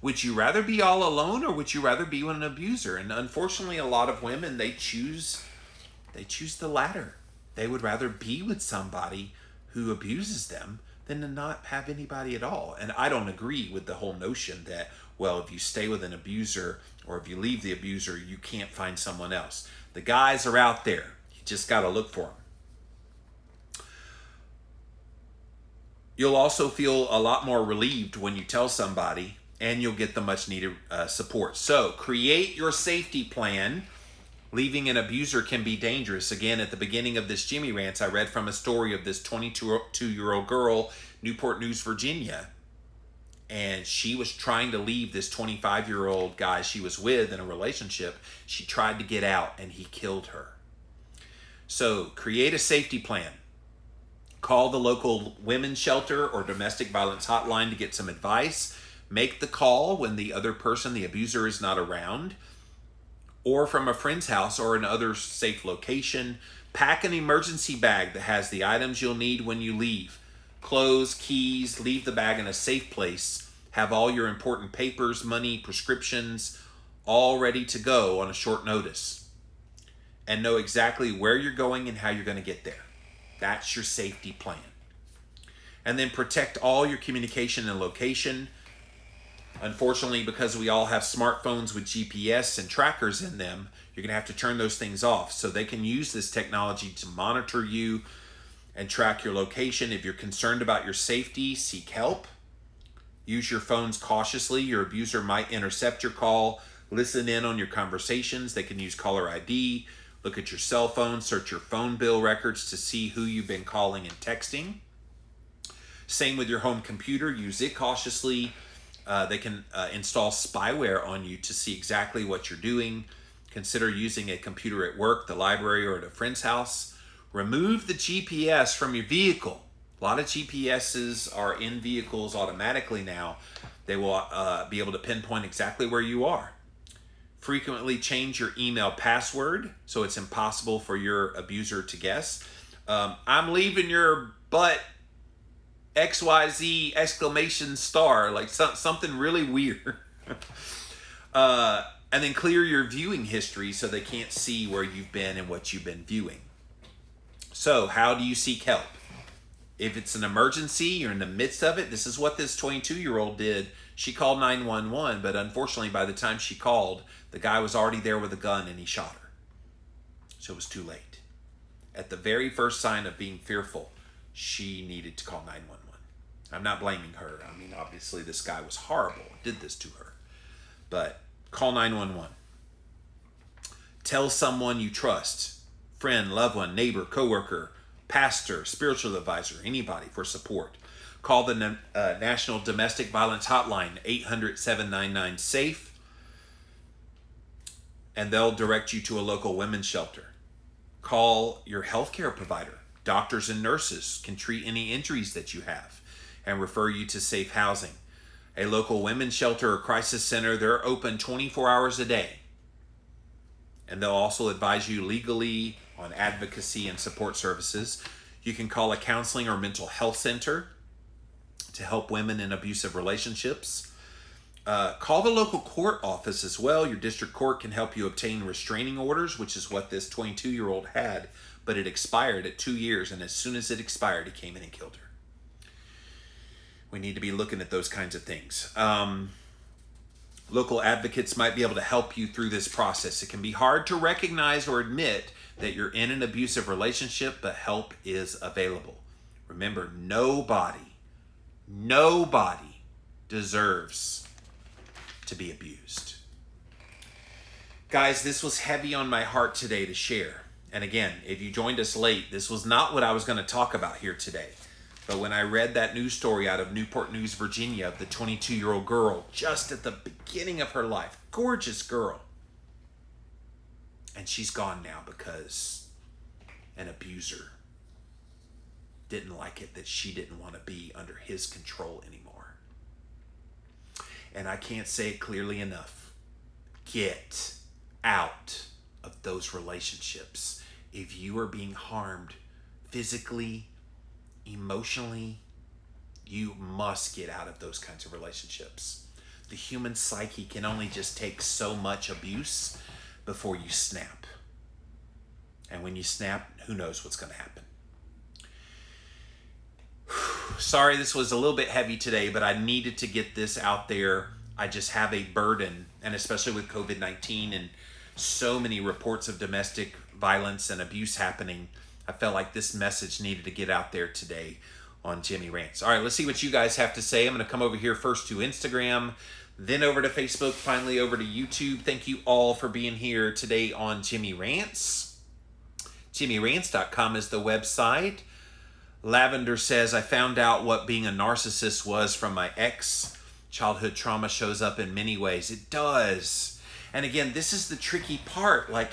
[SPEAKER 1] Would you rather be all alone, or would you rather be with an abuser? And unfortunately, a lot of women, they choose the latter. They would rather be with somebody who abuses them than to not have anybody at all. And I don't agree with the whole notion that, well, if you stay with an abuser or if you leave the abuser, you can't find someone else. The guys are out there. You just got to look for them. You'll also feel a lot more relieved when you tell somebody, and you'll get the much needed support. So create your safety plan. Leaving an abuser can be dangerous. Again, at the beginning of this Jimmy Rants, I read from a story of this 22-year-old girl, Newport News, Virginia. And she was trying to leave this 25-year-old guy she was with in a relationship. She tried to get out, and he killed her. So create a safety plan. Call the local women's shelter or domestic violence hotline to get some advice. Make the call when the other person, the abuser, is not around, or from a friend's house or another safe location. Pack an emergency bag that has the items you'll need when you leave. Clothes, keys, leave the bag in a safe place. Have all your important papers, money, prescriptions, all ready to go on a short notice. And know exactly where you're going and how you're going to get there. That's your safety plan. And then protect all your communication and location. Unfortunately, because we all have smartphones with GPS and trackers in them, you're going to have to turn those things off so they can use this technology to monitor you and track your location. If you're concerned about your safety, seek help. Use your phones cautiously. Your abuser might intercept your call, listen in on your conversations. They can use caller ID, look at your cell phone, search your phone bill records to see who you've been calling and texting. Same with your home computer. Use it cautiously. They can install spyware on you to see exactly what you're doing. Consider using a computer at work, the library, or at a friend's house. Remove the GPS from your vehicle. A lot of GPSs are in vehicles automatically now. They will be able to pinpoint exactly where you are. Frequently change your email password so it's impossible for your abuser to guess. I'm leaving your butt XYZ exclamation star, like something really weird. And then clear your viewing history so they can't see where you've been and what you've been viewing. So how do you seek help? If it's an emergency, you're in the midst of it. This is what this 22-year-old did. She called 911, but unfortunately by the time she called, the guy was already there with a gun and he shot her. So it was too late. At the very first sign of being fearful, she needed to call 911. I'm not blaming her. I mean, obviously this guy was horrible, did this to her. But call 911. Tell someone you trust, friend, loved one, neighbor, coworker, pastor, spiritual advisor, anybody for support. Call the National Domestic Violence Hotline, 800-799-SAFE, and they'll direct you to a local women's shelter. Call your healthcare provider. Doctors and nurses can treat any injuries that you have and refer you to safe housing. A local women's shelter or crisis center, they're open 24 hours a day. And they'll also advise you legally on advocacy and support services. You can call a counseling or mental health center to help women in abusive relationships. Call the local court office as well. Your district court can help you obtain restraining orders, which is what this 22-year-old had, but it expired at 2 years, and as soon as it expired, he came in and killed her. We need to be looking at those kinds of things. Local advocates might be able to help you through this process. It can be hard to recognize or admit that you're in an abusive relationship, but help is available. Remember, nobody deserves to be abused. Guys, this was heavy on my heart today to share. And again, if you joined us late, this was not what I was going to talk about here today. But when I read that news story out of Newport News, Virginia, of the 22-year-old girl just at the beginning of her life, gorgeous girl, and she's gone now because an abuser didn't like it, that she didn't want to be under his control anymore. And I can't say it clearly enough. Get out of those relationships. If you are being harmed physically, emotionally, you must get out of those kinds of relationships. The human psyche can only just take so much abuse before you snap. And when you snap, who knows what's going to happen. Sorry, this was a little bit heavy today, but I needed to get this out there. I just have a burden, and especially with COVID-19 and so many reports of domestic violence and abuse happening, I felt like this message needed to get out there today on Jimmy Rants. All right, let's see what you guys have to say. I'm going to come over here first to Instagram, then over to Facebook, finally over to YouTube. Thank you all for being here today on Jimmy Rants. JimmyRants.com is the website. Lavender says, I found out what being a narcissist was from my ex. Childhood trauma shows up in many ways. It does. And again, this is the tricky part. Like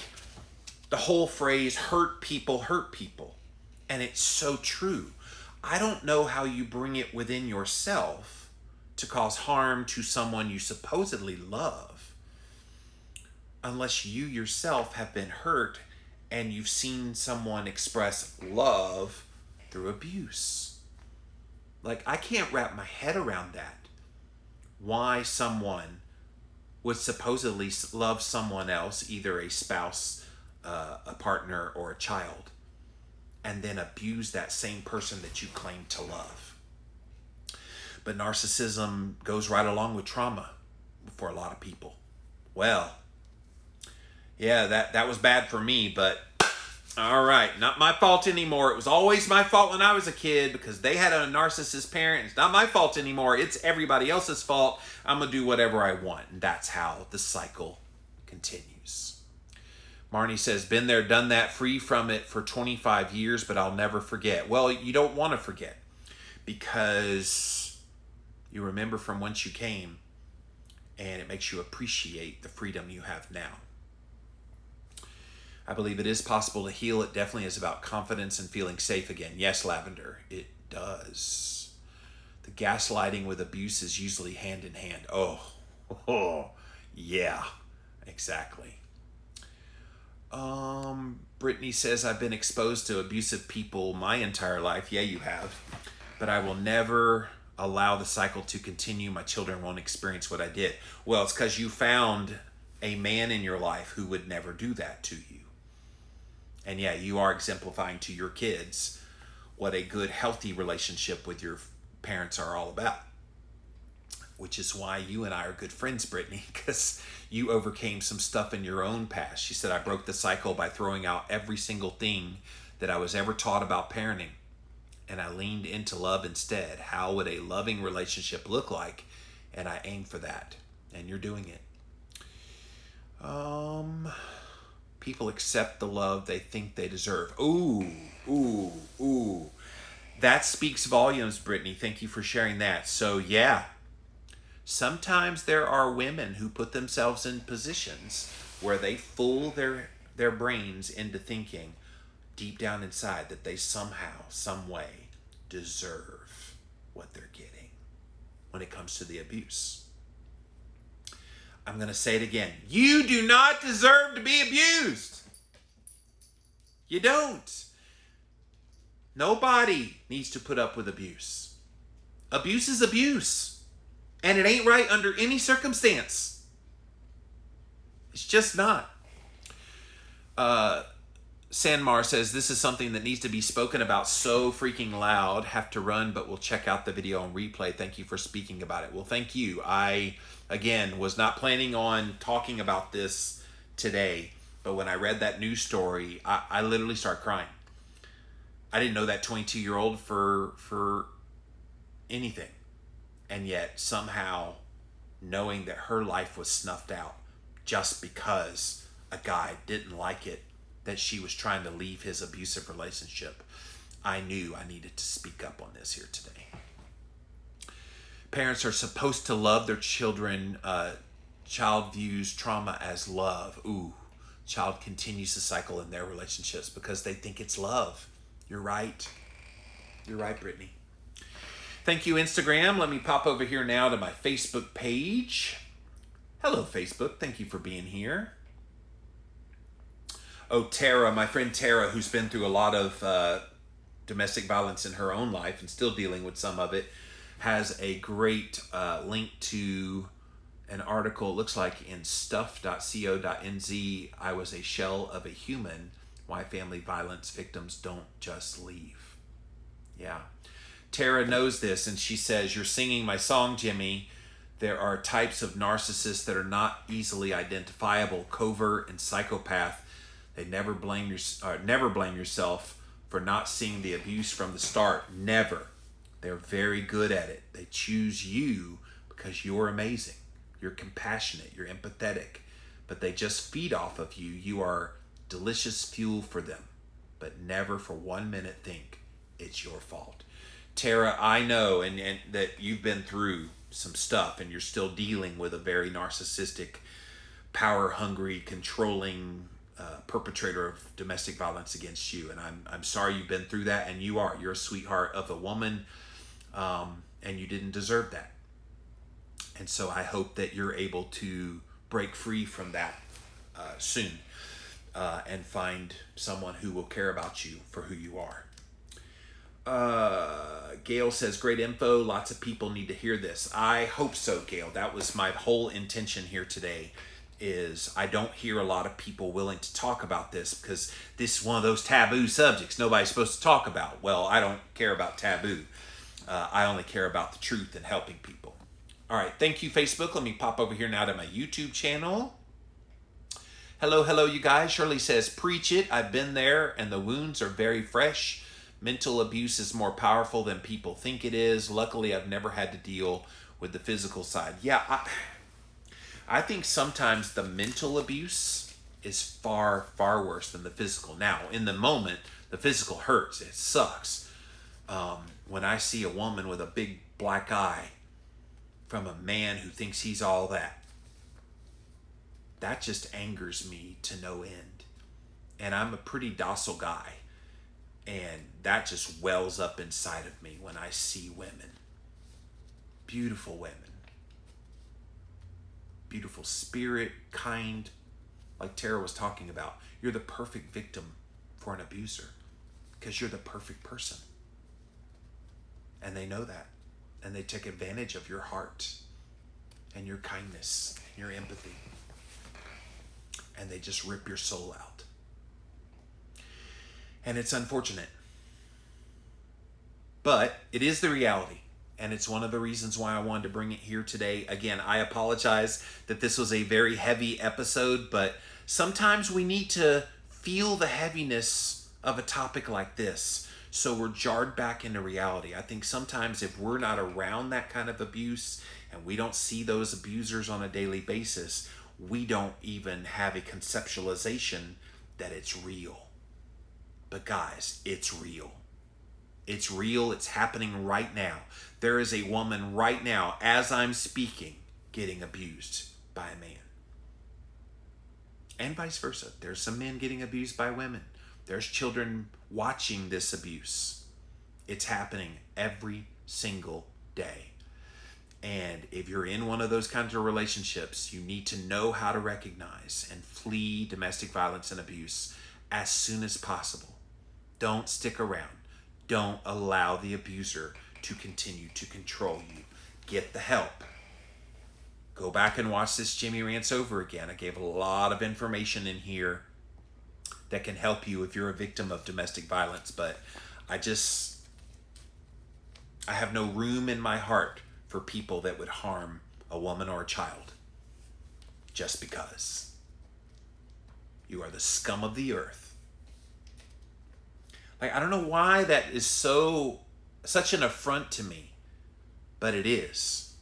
[SPEAKER 1] the whole phrase, hurt people, hurt people. And it's so true. I don't know how you bring it within yourself to cause harm to someone you supposedly love unless you yourself have been hurt and you've seen someone express love through abuse. Like, I can't wrap my head around that. Why someone would supposedly love someone else, either a spouse, a partner, or a child, and then abuse that same person that you claim to love. But narcissism goes right along with trauma for a lot of people. Well, yeah, that was bad for me, but all right, not my fault anymore. It was always my fault when I was a kid because they had a narcissist parent. It's not my fault anymore. It's everybody else's fault. I'm going to do whatever I want. And that's how the cycle continues. Marnie says, been there, done that, free from it for 25 years, but I'll never forget. Well, you don't want to forget because you remember from whence you came, and it makes you appreciate the freedom you have now. I believe it is possible to heal. It definitely is about confidence and feeling safe again. Yes, Lavender, it does. The gaslighting with abuse is usually hand in hand. Oh, yeah, exactly. Brittany says, I've been exposed to abusive people my entire life. Yeah, you have. But I will never allow the cycle to continue. My children won't experience what I did. Well, it's because you found a man in your life who would never do that to you. And yeah, you are exemplifying to your kids what a good, healthy relationship with your parents are all about. Which is why you and I are good friends, Brittany, because you overcame some stuff in your own past. She said, I broke the cycle by throwing out every single thing that I was ever taught about parenting. And I leaned into love instead. How would a loving relationship look like? And I aimed for that. And you're doing it. People accept the love they think they deserve. Ooh. That speaks volumes, Brittany. Thank you for sharing that. So yeah, sometimes there are women who put themselves in positions where they fool their brains into thinking deep down inside that they somehow, some way deserve what they're getting when it comes to the abuse. I'm going to say it again. You do not deserve to be abused. You don't. Nobody needs to put up with abuse. Abuse is abuse. And it ain't right under any circumstance. It's just not. Sanmar says, this is something that needs to be spoken about so freaking loud. Have to run, but we'll check out the video on replay. Thank you for speaking about it. Well, thank you. I, again, was not planning on talking about this today, but when I read that news story, I literally started crying. I didn't know that 22-year-old for anything. And yet, somehow, knowing that her life was snuffed out just because a guy didn't like it, that she was trying to leave his abusive relationship, I knew I needed to speak up on this here today. Parents are supposed to love their children. Child views trauma as love. Child continues the cycle in their relationships because they think it's love. You're right. You're right, Brittany. Thank you, Instagram. Let me pop over here now to my Facebook page. Hello, Facebook. Thank you for being here. Oh, Tara, my friend Tara, who's been through a lot of domestic violence in her own life and still dealing with some of it, has a great link to an article, it looks like in stuff.co.nz, I was a shell of a human, why family violence victims don't just leave. Yeah. Tara knows this, and she says, you're singing my song, Jimmy. There are types of narcissists that are not easily identifiable, covert and psychopath. They never blame yourself for not seeing the abuse from the start. Never. They're very good at it. They choose you because you're amazing. You're compassionate. You're empathetic. But they just feed off of you. You are delicious fuel for them. But never for 1 minute think it's your fault. Tara, I know and that you've been through some stuff and you're still dealing with a very narcissistic, power-hungry, controlling perpetrator of domestic violence against you. And I'm sorry you've been through that, and you're a sweetheart of a woman, and you didn't deserve that. And so I hope that you're able to break free from that soon and find someone who will care about you for who you are. Gail says, great info. Lots of people need to hear this. I hope so, Gail. That was my whole intention here today, is I don't hear a lot of people willing to talk about this because this is one of those taboo subjects nobody's supposed to talk about. Well, I don't care about taboo. I only care about the truth and helping people. All right, thank you, Facebook. Let me pop over here now to my YouTube channel. Hello, you guys. Shirley says, preach it. I've been there, and the wounds are very fresh. Mental abuse is more powerful than people think it is. Luckily, I've never had to deal with the physical side. Yeah, I think sometimes the mental abuse is far, far worse than the physical. Now, in the moment, the physical hurts. It sucks. When I see a woman with a big black eye from a man who thinks he's all that, that just angers me to no end. And I'm a pretty docile guy. And that just wells up inside of me when I see women. Beautiful women. Beautiful spirit, kind, like Tara was talking about. You're the perfect victim for an abuser because you're the perfect person. And they know that. And they take advantage of your heart and your kindness and your empathy. And they just rip your soul out. And it's unfortunate. But it is the reality. And it's one of the reasons why I wanted to bring it here today. Again, I apologize that this was a very heavy episode, but sometimes we need to feel the heaviness of a topic like this so we're jarred back into reality. I think sometimes if we're not around that kind of abuse and we don't see those abusers on a daily basis, we don't even have a conceptualization that it's real. But guys, it's real. It's real. It's happening right now. There is a woman right now, as I'm speaking, getting abused by a man. And vice versa. There's some men getting abused by women. There's children watching this abuse. It's happening every single day. And if you're in one of those kinds of relationships, you need to know how to recognize and flee domestic violence and abuse as soon as possible. Don't stick around. Don't allow the abuser to continue to control you. Get the help. Go back and watch this Jimmy Rants over again. I gave a lot of information in here that can help you if you're a victim of domestic violence, but I have no room in my heart for people that would harm a woman or a child just because. You are the scum of the earth. Like, I don't know why that is such an affront to me, but it is.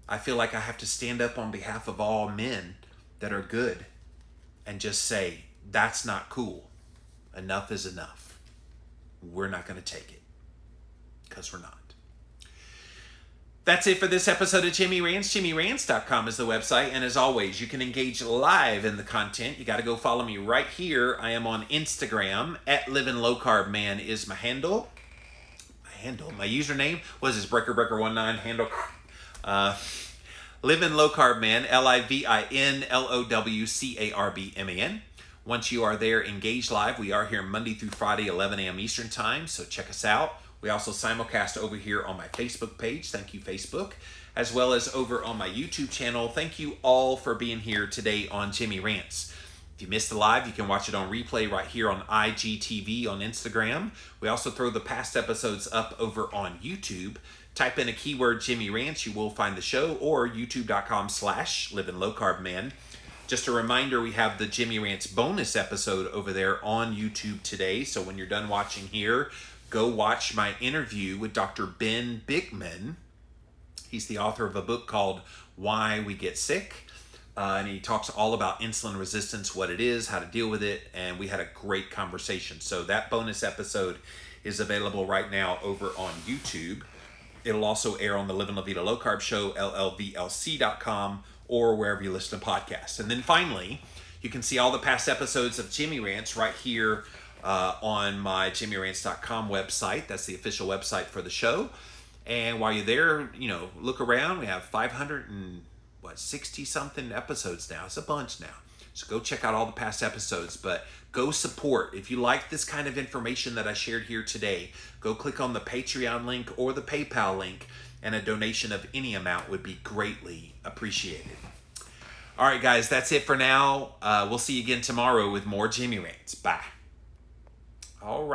[SPEAKER 1] I feel like I have to stand up on behalf of all men that are good and just say, that's not cool. Enough is enough. We're not going to take it because we're not. That's it for this episode of Jimmy Rants. JimmyRants.com is the website. And as always, you can engage live in the content. You got to go follow me right here. I am on Instagram. @LivingLowCarbMan is my handle. My username was this Breaker19 handle. Living Low Carb Man, LIVINLOWCARBMAN. Once you are there, engage live. We are here Monday through Friday, 11 a.m. Eastern Time, so check us out. We also simulcast over here on my Facebook page. Thank you, Facebook. As well as over on my YouTube channel. Thank you all for being here today on Jimmy Rants. If you missed the live, you can watch it on replay right here on IGTV on Instagram. We also throw the past episodes up over on YouTube. Type in a keyword Jimmy Rants, you will find the show, or youtube.com/LivingLowCarbMan. Just a reminder, we have the Jimmy Rants bonus episode over there on YouTube today. So when you're done watching here, go watch my interview with Dr. Ben Bigman. He's the author of a book called Why We Get Sick. And he talks all about insulin resistance, what it is, how to deal with it. And we had a great conversation. So that bonus episode is available right now over on YouTube. It'll also air on the Living La Vida Low Carb Show, LLVLC.com, or wherever you listen to podcasts. And then finally, you can see all the past episodes of Jimmy Rants right here on my JimmyRants.com website. That's the official website for the show. And while you're there, look around. We have 560 something episodes now. It's a bunch now. So go check out all the past episodes, but go support. If you like this kind of information that I shared here today, go click on the Patreon link or the PayPal link, and a donation of any amount would be greatly appreciated. All right, guys, that's it for now. We'll see you again tomorrow with more Jimmy Rants. Bye. All right.